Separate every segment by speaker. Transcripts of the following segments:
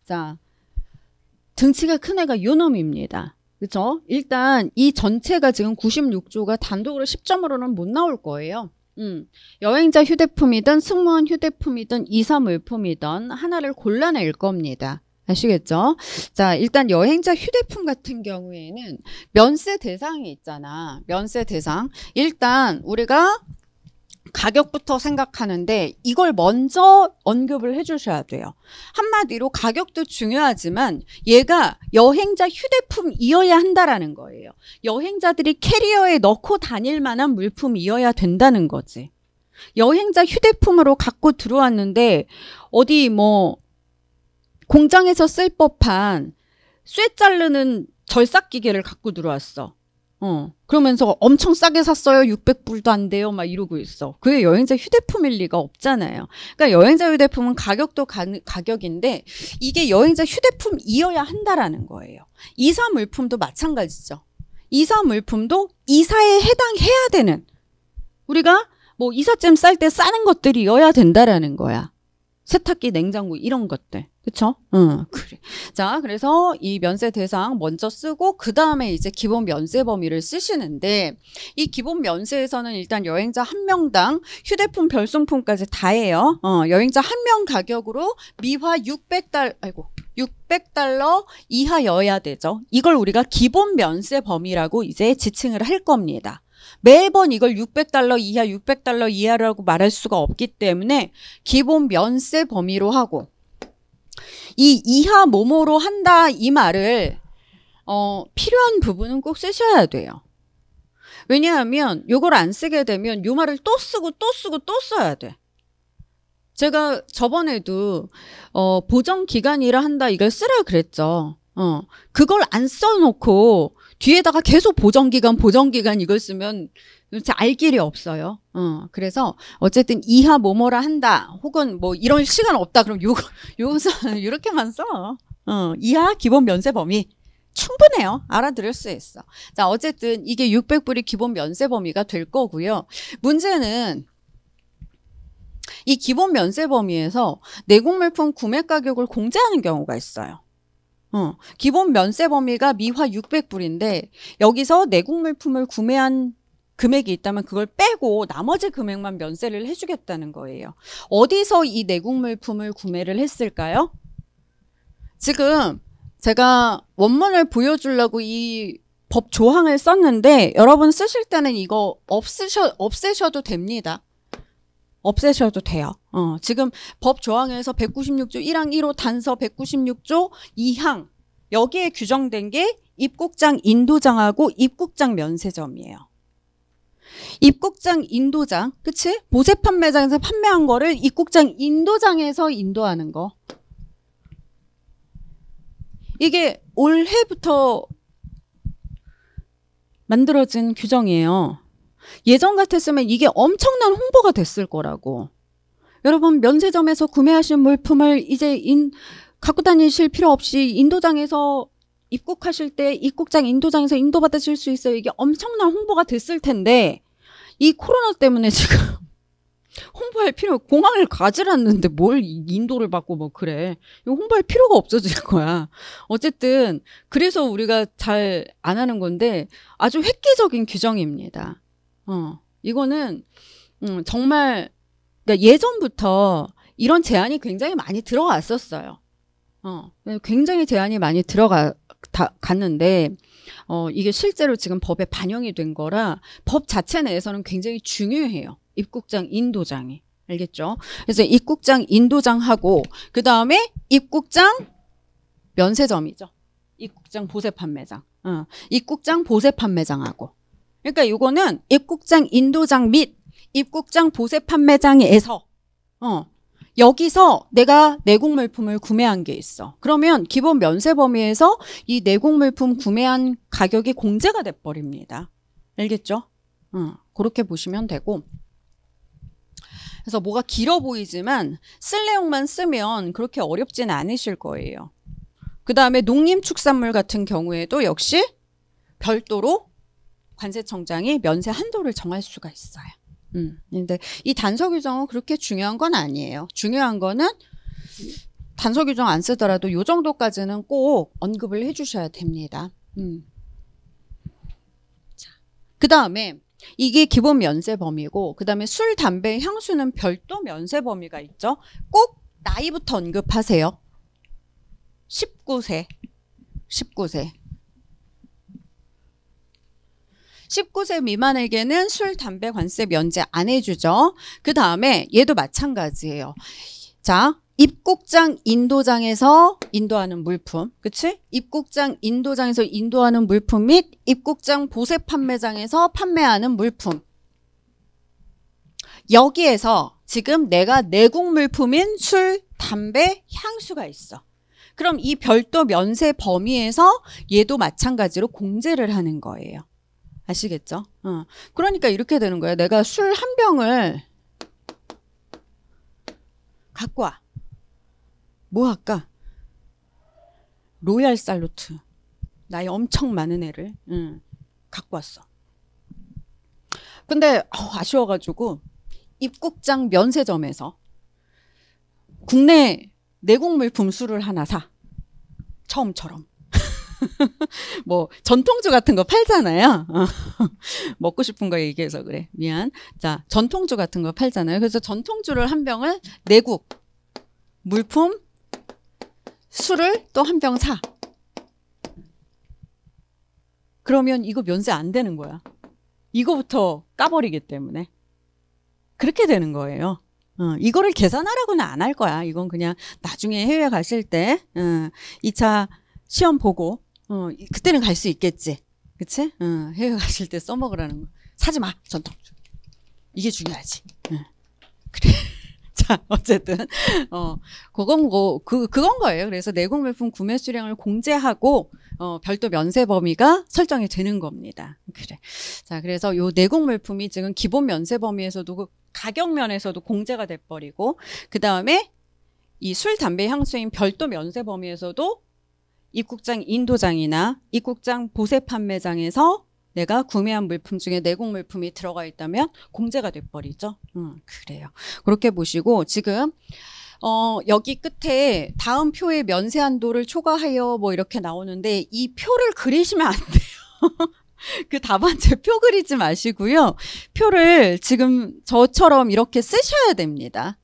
Speaker 1: 자, 등치가 큰 애가 요 놈입니다. 그쵸? 일단 이 전체가 지금 96조가 단독으로 10점으로는 못 나올 거예요. 여행자 휴대품이든 승무원 휴대품이든 이사 물품이든 하나를 골라낼 겁니다. 아시겠죠? 자, 일단 여행자 휴대폰 같은 경우에는 면세 대상이 있잖아. 면세 대상. 일단 우리가 가격부터 생각하는데 이걸 먼저 언급을 해주셔야 돼요. 한마디로 가격도 중요하지만 얘가 여행자 휴대품이어야 한다라는 거예요. 여행자들이 캐리어에 넣고 다닐 만한 물품이어야 된다는 거지. 여행자 휴대품으로 갖고 들어왔는데 어디 뭐 공장에서 쓸 법한 쇠 자르는 절삭기계를 갖고 들어왔어. 그러면서 엄청 싸게 샀어요. 600불도 안 돼요. 막 이러고 있어. 그게 여행자 휴대품일 리가 없잖아요. 그러니까 여행자 휴대품은 가격도 가격인데 이게 여행자 휴대품이어야 한다라는 거예요. 이사 물품도 마찬가지죠. 이사 물품도 이사에 해당해야 되는, 우리가 뭐 이삿짐 쌀 때 싸는 것들이어야 된다라는 거야. 세탁기, 냉장고 이런 것들. 그쵸? 그래. 자, 그래서 이 면세 대상 먼저 쓰고 그 다음에 이제 기본 면세 범위를 쓰시는데 이 기본 면세에서는 일단 여행자 한 명당 휴대폰 별송품까지 다 해요. 여행자 한 명 가격으로 미화 600달러 이하여야 되죠. 이걸 우리가 기본 면세 범위라고 이제 지칭을 할 겁니다. 매번 이걸 600달러 이하, 600달러 이하라고 말할 수가 없기 때문에 기본 면세 범위로 하고, 이 이하 뭐뭐로 한다 이 말을 필요한 부분은 꼭 쓰셔야 돼요. 왜냐하면 이걸 안 쓰게 되면 이 말을 또 쓰고 또 쓰고 또 써야 돼. 제가 저번에도 보정기간이라 한다 이걸 쓰라 그랬죠. 그걸 안 써놓고 뒤에다가 계속 보정기간 이걸 쓰면 도대체 알 길이 없어요. 그래서 어쨌든 이하 뭐뭐라 한다 혹은 뭐 이런 시간 없다 그럼 요거서 이렇게만 써. 이하 기본 면세 범위 충분해요. 알아들을 수 있어. 자, 어쨌든 이게 600불이 기본 면세 범위가 될 거고요. 문제는 이 기본 면세 범위에서 내국물품 구매 가격을 공제하는 경우가 있어요. 기본 면세 범위가 미화 600불인데 여기서 내국 물품을 구매한 금액이 있다면 그걸 빼고 나머지 금액만 면세를 해주겠다는 거예요. 어디서 이 내국 물품을 구매를 했을까요? 지금 제가 원문을 보여주려고 이 법 조항을 썼는데 여러분 쓰실 때는 이거 없애셔도 됩니다. 없애셔도 돼요. 지금 법 조항에서 196조 1항 1호 단서 196조 2항 여기에 규정된 게 입국장 인도장하고 입국장 면세점이에요. 입국장 인도장, 그치? 보세 판매장에서 판매한 거를 입국장 인도장에서 인도하는 거. 이게 올해부터 만들어진 규정이에요. 예전 같았으면 이게 엄청난 홍보가 됐을 거라고. 여러분 면세점에서 구매하신 물품을 이제 갖고 다니실 필요 없이 인도장에서 입국하실 때 입국장 인도장에서 인도받으실 수 있어요. 이게 엄청난 홍보가 됐을 텐데 이 코로나 때문에 지금 홍보할 필요, 공항을 가질 않는데 뭘 인도를 받고 뭐 그래. 이거 홍보할 필요가 없어질 거야. 어쨌든 그래서 우리가 잘 안 하는 건데 아주 획기적인 규정입니다. 이거는 정말 그러니까 예전부터 이런 제한이 굉장히 많이 들어갔었어요. 굉장히 제한이 많이 갔는데 이게 실제로 지금 법에 반영이 된 거라 법 자체 내에서는 굉장히 중요해요. 입국장 인도장이. 알겠죠? 그래서 입국장 인도장하고 그 다음에 입국장 면세점이죠. 입국장 보세 판매장. 입국장 보세 판매장하고. 그러니까 이거는 입국장 인도장 및 입국장 보세 판매장에서 여기서 내가 내국 물품을 구매한 게 있어. 그러면 기본 면세 범위에서 이 내국 물품 구매한 가격이 공제가 돼 버립니다. 알겠죠? 그렇게 보시면 되고. 그래서 뭐가 길어 보이지만 쓸 내용만 쓰면 그렇게 어렵진 않으실 거예요. 그 다음에 농림축산물 같은 경우에도 역시 별도로 관세청장이 면세 한도를 정할 수가 있어요. 근데 이 단서 규정은 그렇게 중요한 건 아니에요. 중요한 거는 단서 규정 안 쓰더라도 요 정도까지는 꼭 언급을 해주셔야 됩니다. 그 다음에 이게 기본 면세 범위고, 그 다음에 술, 담배, 향수는 별도 면세 범위가 있죠. 꼭 나이부터 언급하세요. 19세. 19세 미만에게는 술, 담배 관세 면제 안 해주죠. 그 다음에 얘도 마찬가지예요. 자, 입국장, 인도장에서 인도하는 물품, 그치? 입국장, 인도장에서 인도하는 물품 및 입국장 보세 판매장에서 판매하는 물품. 여기에서 지금 내가 내국 물품인 술, 담배, 향수가 있어. 그럼 이 별도 면세 범위에서 얘도 마찬가지로 공제를 하는 거예요. 아시겠죠? 그러니까 이렇게 되는 거예요. 내가 술 한 병을 갖고 와. 뭐 할까? 로얄 살루트. 나이 엄청 많은 애를 갖고 왔어. 근데 아쉬워가지고 입국장 면세점에서 국내 내국 물품 술을 하나 사. 처음처럼. 뭐 전통주 같은 거 팔잖아요. 먹고 싶은 거 얘기해서 그래. 미안. 자, 전통주 같은 거 팔잖아요. 그래서 전통주를 한 병을 내국 물품 술을 또 한 병 사. 그러면 이거 면세 안 되는 거야. 이거부터 까버리기 때문에. 그렇게 되는 거예요. 이거를 계산하라고는 안 할 거야. 이건 그냥 나중에 해외 가실 때 2차 시험 보고 그때는 갈 수 있겠지. 그치? 해외 가실 때 써먹으라는 거. 사지 마. 전통주. 이게 중요하지. 그래. 자, 어쨌든 그건 거예요. 그래서 내국 물품 구매 수량을 공제하고 별도 면세 범위가 설정이 되는 겁니다. 그래. 자, 그래서 요 내국 물품이 지금 기본 면세 범위에서도 가격 면에서도 공제가 돼 버리고, 그 다음에 이 술, 담배, 향수인 별도 면세 범위에서도 입국장 인도장이나 입국장 보세 판매장에서 내가 구매한 물품 중에 내국 물품이 들어가 있다면 공제가 돼버리죠. 그래요. 그렇게 보시고 지금 여기 끝에 다음 표의 면세 한도를 초과하여 뭐 이렇게 나오는데 이 표를 그리시면 안 돼요. 그 답안제 표 그리지 마시고요. 표를 지금 저처럼 이렇게 쓰셔야 됩니다.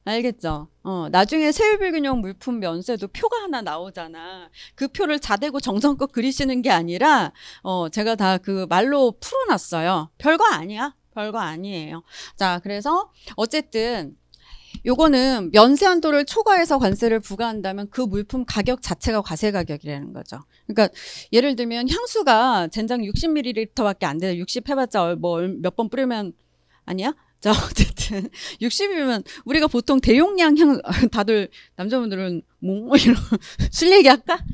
Speaker 1: 알겠죠? 나중에 세율불균형 물품 면세도 표가 하나 나오잖아. 그 표를 자대고 정성껏 그리시는 게 아니라 제가 다 그 말로 풀어놨어요. 별거 아니야. 별거 아니에요. 자, 그래서 어쨌든 요거는 면세 한도를 초과해서 관세를 부과한다면 그 물품 가격 자체가 과세 가격이라는 거죠. 그러니까 예를 들면 향수가 젠장 60ml밖에 안 돼. 60 해봤자 뭐 몇 번 뿌리면 아니야? 자, 어쨌든 60이면 우리가 보통 대용량 다들 남자분들은 뭐 이런 술 얘기할까?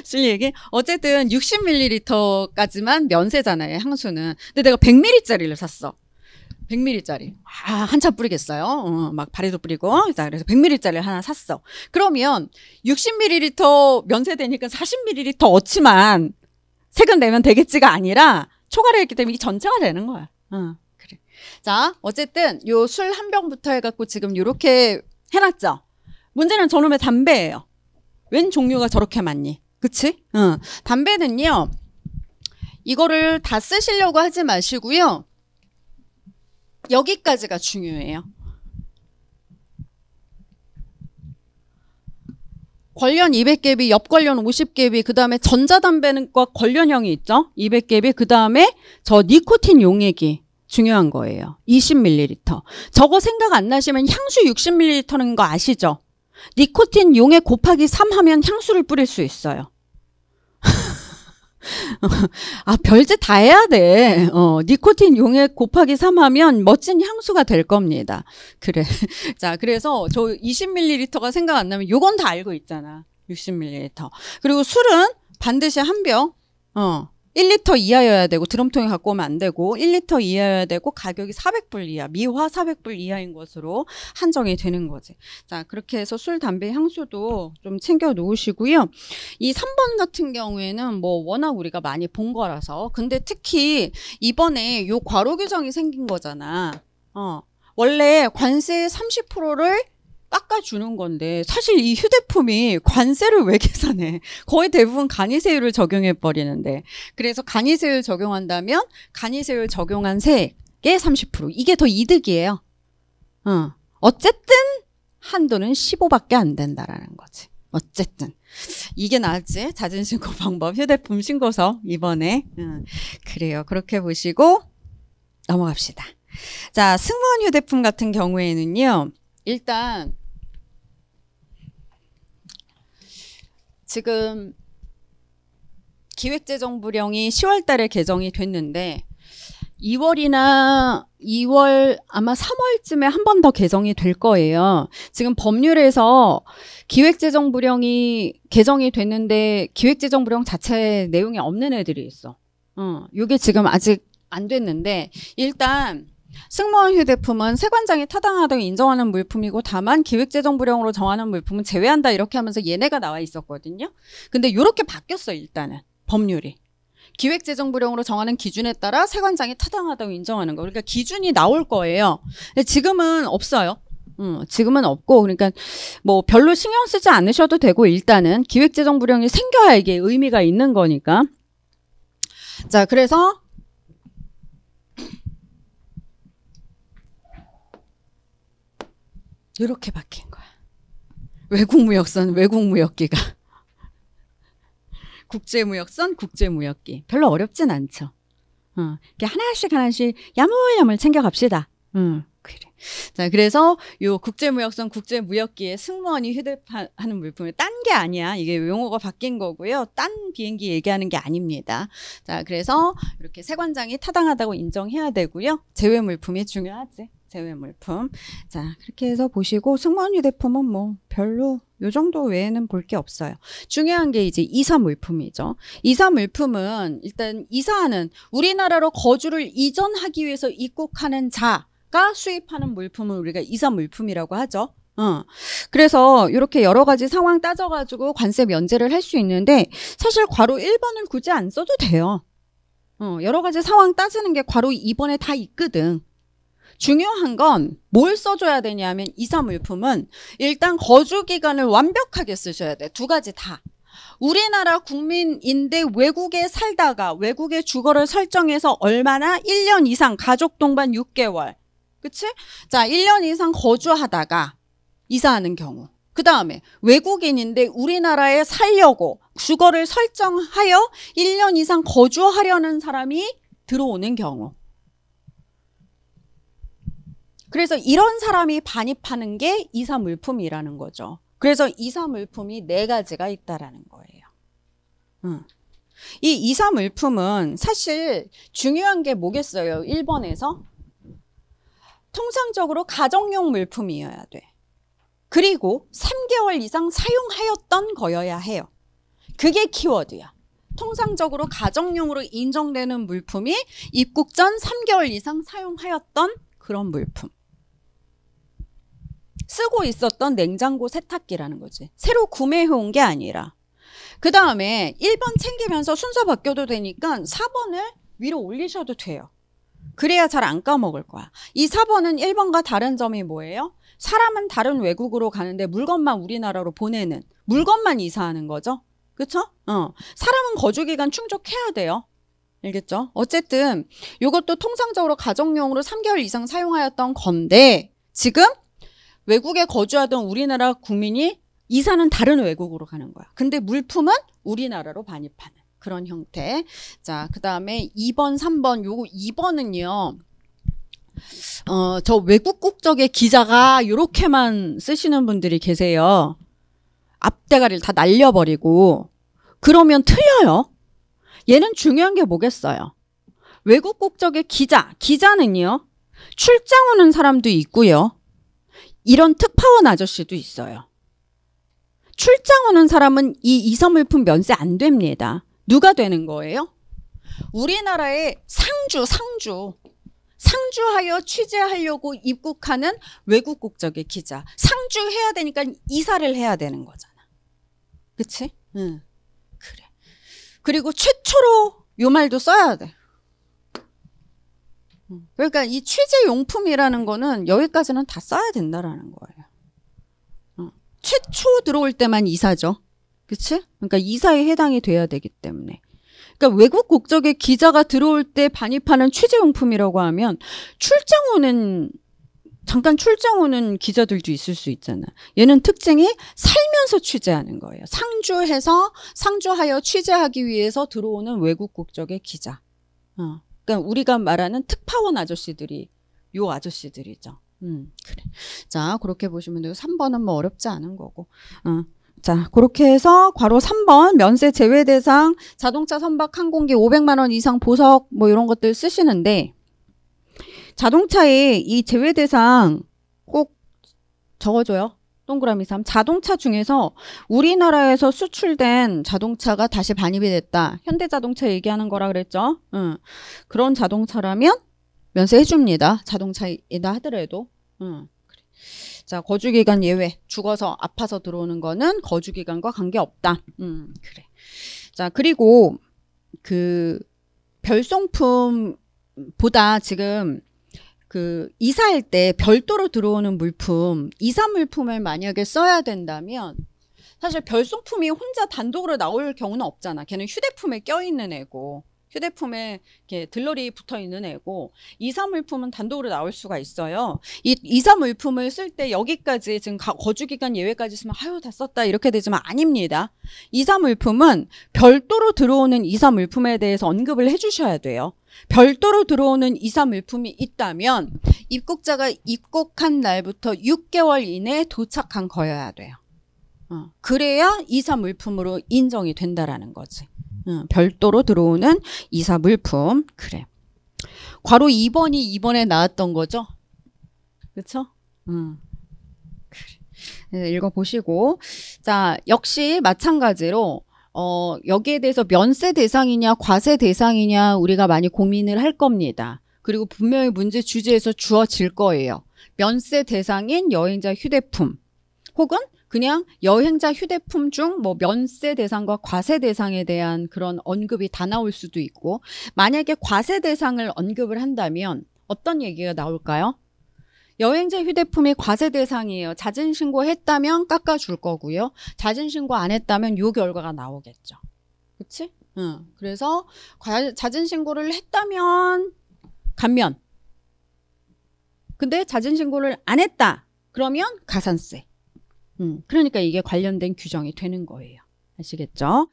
Speaker 1: 술 얘기? 어쨌든 60ml까지만 면세잖아요, 향수는. 근데 내가 100ml짜리를 샀어. 100ml짜리. 한참 뿌리겠어요. 막 발에도 뿌리고. 자, 그래서 100ml짜리를 하나 샀어. 그러면 60ml 면세되니까 40ml 어치만 세금 내면 되겠지가 아니라 초과를 했기 때문에 이게 전체가 되는 거야. 그래. 자, 어쨌든 요 술 한 병부터 해갖고 지금 요렇게 해놨죠. 문제는 저놈의 담배예요. 웬 종류가 저렇게 많니? 그치? 담배는요, 이거를 다 쓰시려고 하지 마시고요. 여기까지가 중요해요. 권련 200개비, 옆권련 50개비, 그 다음에 전자담배과 권련형이 있죠. 200개비, 그 다음에 저 니코틴 용액이 중요한 거예요. 20ml. 저거 생각 안 나시면 향수 60ml는 거 아시죠? 니코틴 용액 곱하기 3 하면 향수를 뿌릴 수 있어요. 별짓 다 해야 돼. 니코틴 용액 곱하기 3 하면 멋진 향수가 될 겁니다. 그래. 자, 그래서 저 20ml가 생각 안 나면 요건 다 알고 있잖아. 60ml. 그리고 술은 반드시 한 병, 1리터 이하여야 되고, 드럼통에 갖고 오면 안 되고, 1리터 이하여야 되고, 가격이 400불 이하, 미화 400불 이하인 것으로 한정이 되는 거지. 자, 그렇게 해서 술, 담배, 향수도 좀 챙겨 놓으시고요. 이 3번 같은 경우에는 뭐 워낙 우리가 많이 본 거라서, 근데 특히 이번에 요 과로 규정이 생긴 거잖아. 원래 관세 30%를 깎아주는 건데 사실 이 휴대품이 관세를 왜 계산해? 거의 대부분 간이세율을 적용해 버리는데 그래서 간이세율 적용한다면 간이세율 적용한 세액의 30% 이게 더 이득이에요. 어쨌든 한도는 15밖에 안 된다라는 거지. 어쨌든 이게 나았지. 자진신고 방법 휴대폰 신고서 이번에 그래요. 그렇게 보시고 넘어갑시다. 자, 승무원 휴대폰 같은 경우에는요. 일단 지금 기획재정부령이 10월 달에 개정이 됐는데 2월이나 2월 아마 3월쯤에 한 번 더 개정이 될 거예요. 지금 법률에서 기획재정부령이 개정이 됐는데 기획재정부령 자체 내용이 없는 애들이 있어. 요게 지금 아직 안 됐는데 일단 승무원 휴대품은 세관장이 타당하다고 인정하는 물품이고 다만 기획재정부령으로 정하는 물품은 제외한다 이렇게 하면서 얘네가 나와 있었거든요. 근데 요렇게 바뀌었어 일단은 법률이. 기획재정부령으로 정하는 기준에 따라 세관장이 타당하다고 인정하는 거. 그러니까 기준이 나올 거예요. 근데 지금은 없어요. 지금은 없고 그러니까 뭐 별로 신경 쓰지 않으셔도 되고 일단은 기획재정부령이 생겨야 이게 의미가 있는 거니까. 자, 그래서 이렇게 바뀐 거야. 외국무역선, 외국무역기가. 국제무역선, 국제무역기. 별로 어렵진 않죠. 이렇게 하나씩 야물야물 챙겨갑시다. 그래. 자, 그래서 요 국제무역선, 국제무역기에 승무원이 휴대하는 물품이 딴 게 아니야. 이게 용어가 바뀐 거고요. 딴 비행기 얘기하는 게 아닙니다. 자, 그래서 이렇게 세관장이 타당하다고 인정해야 되고요. 제외 물품이 중요하지. 제외 물품. 자, 그렇게 해서 보시고 승무원 휴대폰은 뭐 별로 요 정도 외에는 볼 게 없어요. 중요한 게 이제 이사 물품이죠. 이사 물품은 일단 이사하는 우리나라로 거주를 이전하기 위해서 입국하는 자가 수입하는 물품을 우리가 이사 물품이라고 하죠. 그래서 이렇게 여러 가지 상황 따져가지고 관세 면제를 할 수 있는데 사실 괄호 1번을 굳이 안 써도 돼요. 여러 가지 상황 따지는 게 괄호 2번에 다 있거든. 중요한 건 뭘 써줘야 되냐면 이사 물품은 일단 거주 기간을 완벽하게 쓰셔야 돼. 두 가지 다. 우리나라 국민인데 외국에 살다가 외국의 주거를 설정해서 얼마나 1년 이상 가족 동반 6개월. 그치? 자, 1년 이상 거주하다가 이사하는 경우. 그 다음에 외국인인데 우리나라에 살려고 주거를 설정하여 1년 이상 거주하려는 사람이 들어오는 경우. 그래서 이런 사람이 반입하는 게 이사 물품이라는 거죠. 그래서 이사 물품이 4가지가 있다라는 거예요. 이 이사 물품은 사실 중요한 게 뭐겠어요? 1번에서 통상적으로 가정용 물품이어야 돼. 그리고 3개월 이상 사용하였던 거여야 해요. 그게 키워드야. 통상적으로 가정용으로 인정되는 물품이 입국 전 3개월 이상 사용하였던 그런 물품. 쓰고 있었던 냉장고 세탁기라는 거지. 새로 구매해온 게 아니라. 그 다음에 1번 챙기면서 순서 바뀌어도 되니까 4번을 위로 올리셔도 돼요. 그래야 잘 안 까먹을 거야. 이 4번은 1번과 다른 점이 뭐예요? 사람은 다른 외국으로 가는데 물건만 우리나라로 보내는, 물건만 이사하는 거죠. 그쵸? 사람은 거주기간 충족해야 돼요. 알겠죠? 어쨌든 이것도 통상적으로 가정용으로 3개월 이상 사용하였던 건데 지금 외국에 거주하던 우리나라 국민이 이사는 다른 외국으로 가는 거야. 근데 물품은 우리나라로 반입하는 그런 형태. 자, 그 다음에 2번, 3번, 요거 2번은요. 저 외국 국적의 기자가 요렇게만 쓰시는 분들이 계세요. 앞대가리를 다 날려버리고. 그러면 틀려요. 얘는 중요한 게 뭐겠어요? 외국 국적의 기자는요. 출장 오는 사람도 있고요. 이런 특파원 아저씨도 있어요. 출장 오는 사람은 이 이사물품 면세 안 됩니다. 누가 되는 거예요? 우리나라의 상주하여 취재하려고 입국하는 외국 국적의 기자. 상주해야 되니까 이사를 해야 되는 거잖아. 그치? 응. 그래. 그리고 최초로 요 말도 써야 돼. 그러니까 이 취재용품이라는 거는 여기까지는 다 써야 된다라는 거예요. 최초 들어올 때만 이사죠. 그치? 그러니까 이사에 해당이 돼야 되기 때문에. 그러니까 외국 국적의 기자가 들어올 때 반입하는 취재용품이라고 하면 잠깐 출장 오는 기자들도 있을 수 있잖아. 얘는 특징이 살면서 취재하는 거예요. 상주하여 취재하기 위해서 들어오는 외국 국적의 기자. 그러니까 우리가 말하는 특파원 아저씨들이 요 아저씨들이죠. 그래. 자, 그렇게 보시면 되고 3번은 뭐 어렵지 않은 거고. 자, 그렇게 해서 괄호 3번 면세 제외 대상 자동차 선박 항공기 500만 원 이상 보석 뭐 이런 것들 쓰시는데 자동차에 이 제외 대상 꼭 적어줘요. 동그라미 3. 자동차 중에서 우리나라에서 수출된 자동차가 다시 반입이 됐다. 현대자동차 얘기하는 거라 그랬죠. 그런 자동차라면 면세해 줍니다. 자동차이다 하더라도. 그래. 자, 거주기간 예외. 죽어서 아파서 들어오는 거는 거주기간과 관계없다. 그래. 자, 그리고 그 별송품보다 지금 그 이사할 때 별도로 들어오는 물품, 이사 물품을 만약에 써야 된다면 사실 별송품이 혼자 단독으로 나올 경우는 없잖아. 걔는 휴대폰에 껴있는 애고 휴대폰에 이렇게 들러리 붙어있는 애고 이사 물품은 단독으로 나올 수가 있어요. 이 이사 물품을 쓸 때 여기까지 지금 거주기간 예외까지 쓰면 아유 다 썼다 이렇게 되지만 아닙니다. 이사 물품은 별도로 들어오는 이사 물품에 대해서 언급을 해주셔야 돼요. 별도로 들어오는 이사 물품이 있다면 입국자가 입국한 날부터 6개월 이내에 도착한 거여야 돼요. 그래야 이사 물품으로 인정이 된다라는 거지. 별도로 들어오는 이사 물품. 그래. 괄호 2번이 이번에 나왔던 거죠. 그렇죠? 그래. 읽어보시고. 자, 역시 마찬가지로 여기에 대해서 면세 대상이냐 과세 대상이냐 우리가 많이 고민을 할 겁니다. 그리고 분명히 문제 주제에서 주어질 거예요. 면세 대상인 여행자 휴대품 혹은 그냥 여행자 휴대품 중 뭐 면세 대상과 과세 대상에 대한 그런 언급이 다 나올 수도 있고 만약에 과세 대상을 언급을 한다면 어떤 얘기가 나올까요? 여행자 휴대품이 과세 대상이에요. 자진신고 했다면 깎아줄 거고요. 자진신고 안 했다면 요 결과가 나오겠죠. 그치? 그래서 자진신고를 했다면 감면. 근데 자진신고를 안 했다. 그러면 가산세. 그러니까 이게 관련된 규정이 되는 거예요. 아시겠죠?